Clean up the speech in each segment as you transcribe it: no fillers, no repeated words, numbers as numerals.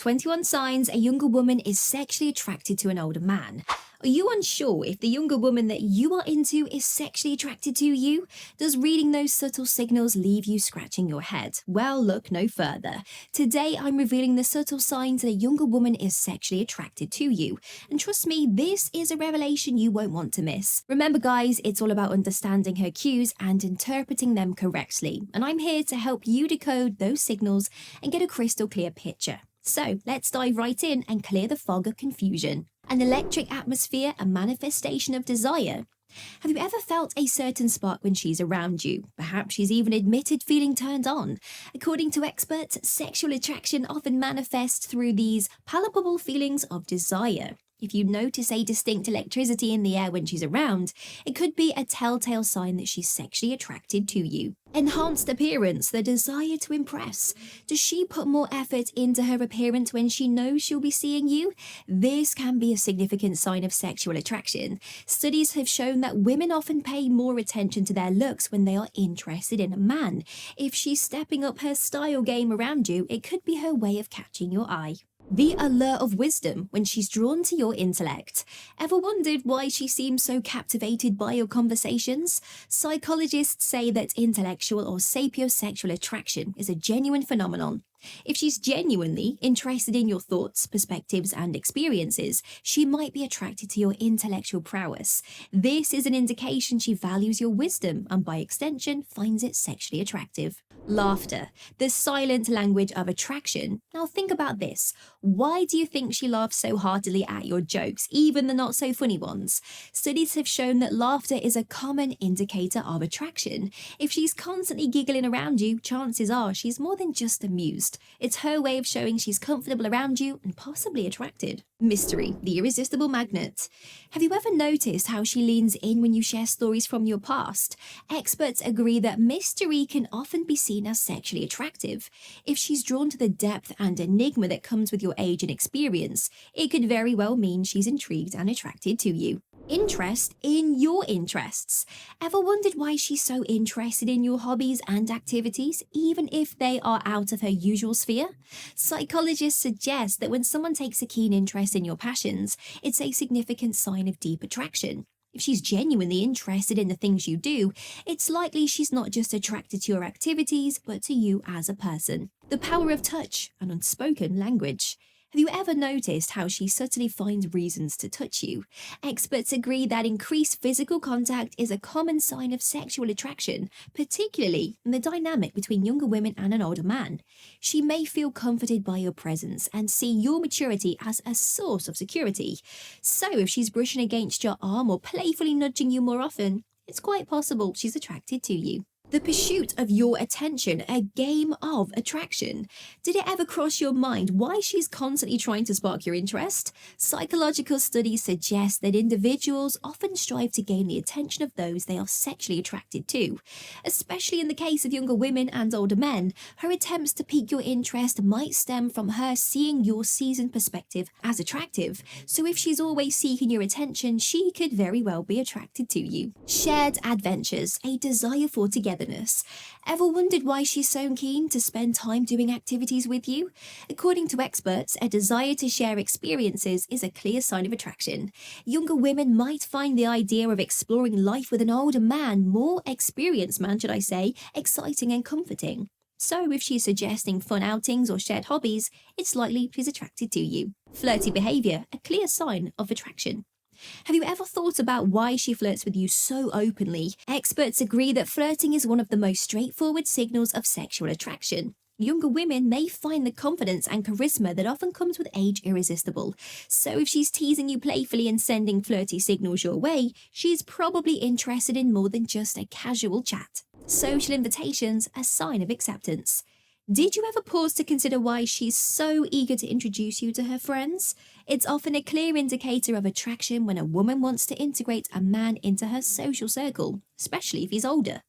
21 signs a younger woman is sexually attracted to an older man. Are you unsure if the younger woman that you are into is sexually attracted to you? Does reading those subtle signals leave you scratching your head? Well, look no further. Today, I'm revealing the subtle signs that a younger woman is sexually attracted to you. And trust me, this is a revelation you won't want to miss. Remember, guys, it's all about understanding her cues and interpreting them correctly. And I'm here to help you decode those signals and get a crystal clear picture. So let's dive right in and clear the fog of confusion. An electric atmosphere, a manifestation of desire. Have you ever felt a certain spark when she's around you? Perhaps she's even admitted feeling turned on. According to experts, sexual attraction often manifests through these palpable feelings of desire. If you notice a distinct electricity in the air when she's around, it could be a telltale sign that she's sexually attracted to you. Enhanced appearance, the desire to impress. Does she put more effort into her appearance when she knows she'll be seeing you? This can be a significant sign of sexual attraction. Studies have shown that women often pay more attention to their looks when they are interested in a man. If she's stepping up her style game around you, it could be her way of catching your eye. The allure of wisdom, when she's drawn to your intellect. Ever wondered why she seems so captivated by your conversations? Psychologists say that intellectual or sapiosexual attraction is a genuine phenomenon. If she's genuinely interested in your thoughts, perspectives, and experiences, she might be attracted to your intellectual prowess. This is an indication she values your wisdom and, by extension, finds it sexually attractive. Laughter, the silent language of attraction. Now think about this. Why do you think she laughs so heartily at your jokes, even the not so funny ones? Studies have shown that laughter is a common indicator of attraction. If she's constantly giggling around you, chances are she's more than just amused. It's her way of showing she's comfortable around you and possibly attracted. Mystery, the irresistible magnet. Have you ever noticed how she leans in when you share stories from your past? Experts agree that mystery can often be seen as sexually attractive. If she's drawn to the depth and enigma that comes with your age and experience, it could very well mean she's intrigued and attracted to you. Interest in your interests. Ever wondered why she's so interested in your hobbies and activities, even if they are out of her usual sphere? Psychologists suggest that when someone takes a keen interest in your passions, it's a significant sign of deep attraction. If she's genuinely interested in the things you do, it's likely she's not just attracted to your activities, but to you as a person. The power of touch, an unspoken language. Have you ever noticed how she subtly finds reasons to touch you? Experts agree that increased physical contact is a common sign of sexual attraction, particularly in the dynamic between younger women and an older man. She may feel comforted by your presence and see your maturity as a source of security. So if she's brushing against your arm or playfully nudging you more often, it's quite possible she's attracted to you. The pursuit of your attention, a game of attraction. Did it ever cross your mind why she's constantly trying to spark your interest? Psychological studies suggest that individuals often strive to gain the attention of those they are sexually attracted to. Especially in the case of younger women and older men, her attempts to pique your interest might stem from her seeing your seasoned perspective as attractive. So if she's always seeking your attention, she could very well be attracted to you. Shared adventures, a desire for togetherness. Ever wondered why she's so keen to spend time doing activities with you? According to experts, a desire to share experiences is a clear sign of attraction. Younger women might find the idea of exploring life with an older man, more experienced man should I say, exciting and comforting. So if she's suggesting fun outings or shared hobbies, it's likely she's attracted to you. Flirty behavior, a clear sign of attraction. Have you ever thought about why she flirts with you so openly? Experts agree that flirting is one of the most straightforward signals of sexual attraction. Younger women may find the confidence and charisma that often comes with age irresistible. So if she's teasing you playfully and sending flirty signals your way, she's probably interested in more than just a casual chat. Social invitations, a sign of acceptance. Did you ever pause to consider why she's so eager to introduce you to her friends? It's often a clear indicator of attraction when a woman wants to integrate a man into her social circle, especially if he's older.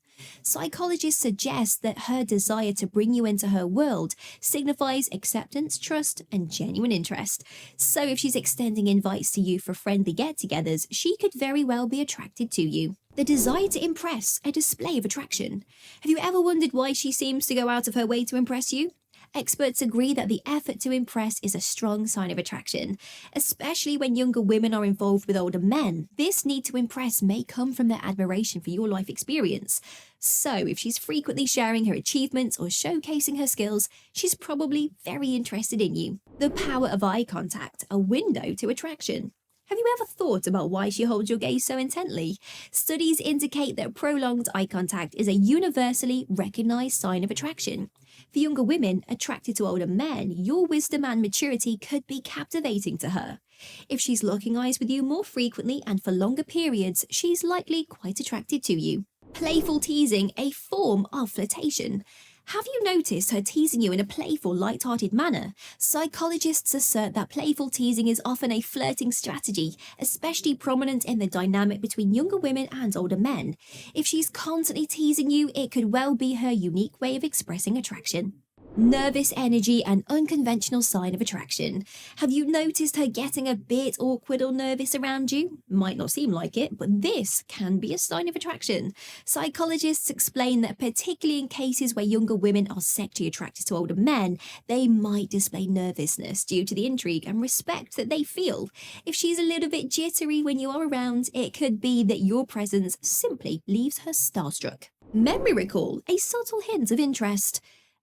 Psychologists suggest that her desire to bring you into her world signifies acceptance, trust, and genuine interest. So if she's extending invites to you for friendly get-togethers, she could very well be attracted to you. The desire to impress, a display of attraction. Have you ever wondered why she seems to go out of her way to impress you? Experts agree that the effort to impress is a strong sign of attraction, especially when younger women are involved with older men. This need to impress may come from their admiration for your life experience. So, if she's frequently sharing her achievements or showcasing her skills, she's probably very interested in you. The power of eye contact, a window to attraction. Have you ever thought about why she holds your gaze so intently? Studies indicate that prolonged eye contact is a universally recognized sign of attraction. For younger women attracted to older men, your wisdom and maturity could be captivating to her. If she's locking eyes with you more frequently and for longer periods, she's likely quite attracted to you. Playful teasing, a form of flirtation. Have you noticed her teasing you in a playful, light-hearted manner? Psychologists assert that playful teasing is often a flirting strategy, especially prominent in the dynamic between younger women and older men. If she's constantly teasing you, it could well be her unique way of expressing attraction. Nervous energy, an unconventional sign of attraction. Have you noticed her getting a bit awkward or nervous around you? Might not seem like it, but this can be a sign of attraction. Psychologists explain that particularly in cases where younger women are sexually attracted to older men, they might display nervousness due to the intrigue and respect that they feel. If she's a little bit jittery when you are around, it could be that your presence simply leaves her starstruck. Memory recall, a subtle hint of interest.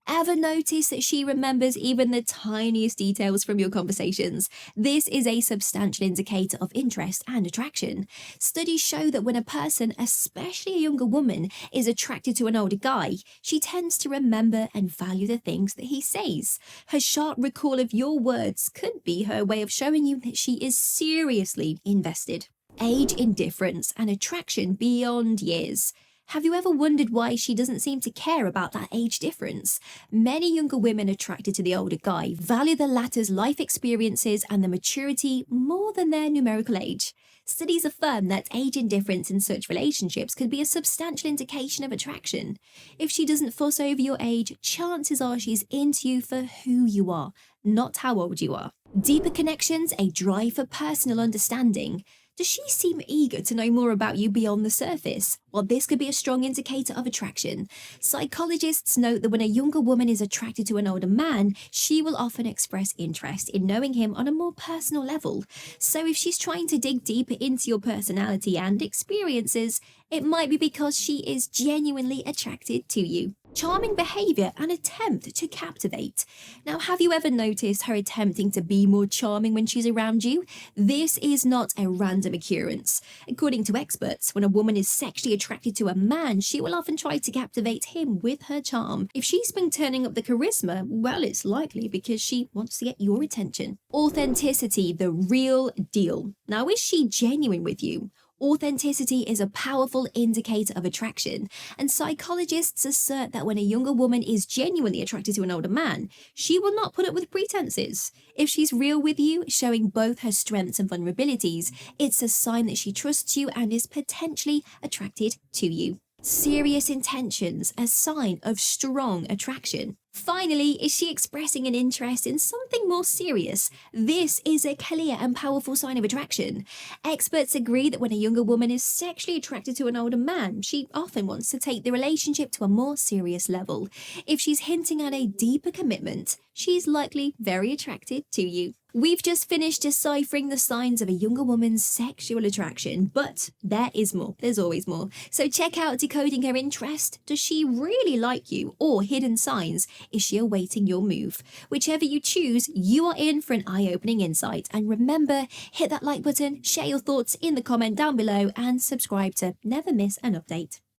Ever notice that she remembers even the tiniest details from your conversations? This is a substantial indicator of interest and attraction. Studies show that when a person, especially a younger woman, is attracted to an older guy, she tends to remember and value the things that he says. Her sharp recall of your words could be her way of showing you that she is seriously invested. Age indifference and attraction beyond years. Have you ever wondered why she doesn't seem to care about that age difference? Many younger women attracted to the older guy value the latter's life experiences and the maturity more than their numerical age. Studies affirm that age indifference in such relationships could be a substantial indication of attraction. If she doesn't fuss over your age, chances are she's into you for who you are, not how old you are. Deeper connections, a drive for personal understanding. Does she seem eager to know more about you beyond the surface? Well, this could be a strong indicator of attraction. Psychologists note that when a younger woman is attracted to an older man, she will often express interest in knowing him on a more personal level. So if she's trying to dig deeper into your personality and experiences, it might be because she is genuinely attracted to you. Charming behavior and attempt to captivate. Now, have you ever noticed her attempting to be more charming when she's around you? This is not a random occurrence. According to experts, when a woman is sexually attracted to a man, she will often try to captivate him with her charm. If she's been turning up the charisma, well, it's likely because she wants to get your attention. Authenticity, the real deal. Now, is she genuine with you? Authenticity is a powerful indicator of attraction, and psychologists assert that when a younger woman is genuinely attracted to an older man, she will not put up with pretenses. If she's real with you, showing both her strengths and vulnerabilities, it's a sign that she trusts you and is potentially attracted to you. Serious intentions, a sign of strong attraction. Finally, is she expressing an interest in something more serious? This is a clear and powerful sign of attraction. Experts agree that when a younger woman is sexually attracted to an older man, she often wants to take the relationship to a more serious level. If she's hinting at a deeper commitment, she's likely very attracted to you. We've just finished deciphering the signs of a younger woman's sexual attraction, but there is more. There's always more. So check out Decoding Her Interest. Does she really like you? Or Hidden Signs. Is she awaiting your move? Whichever you choose, you are in for an eye-opening insight. And remember, hit that like button, share your thoughts in the comment down below, and subscribe to never miss an update.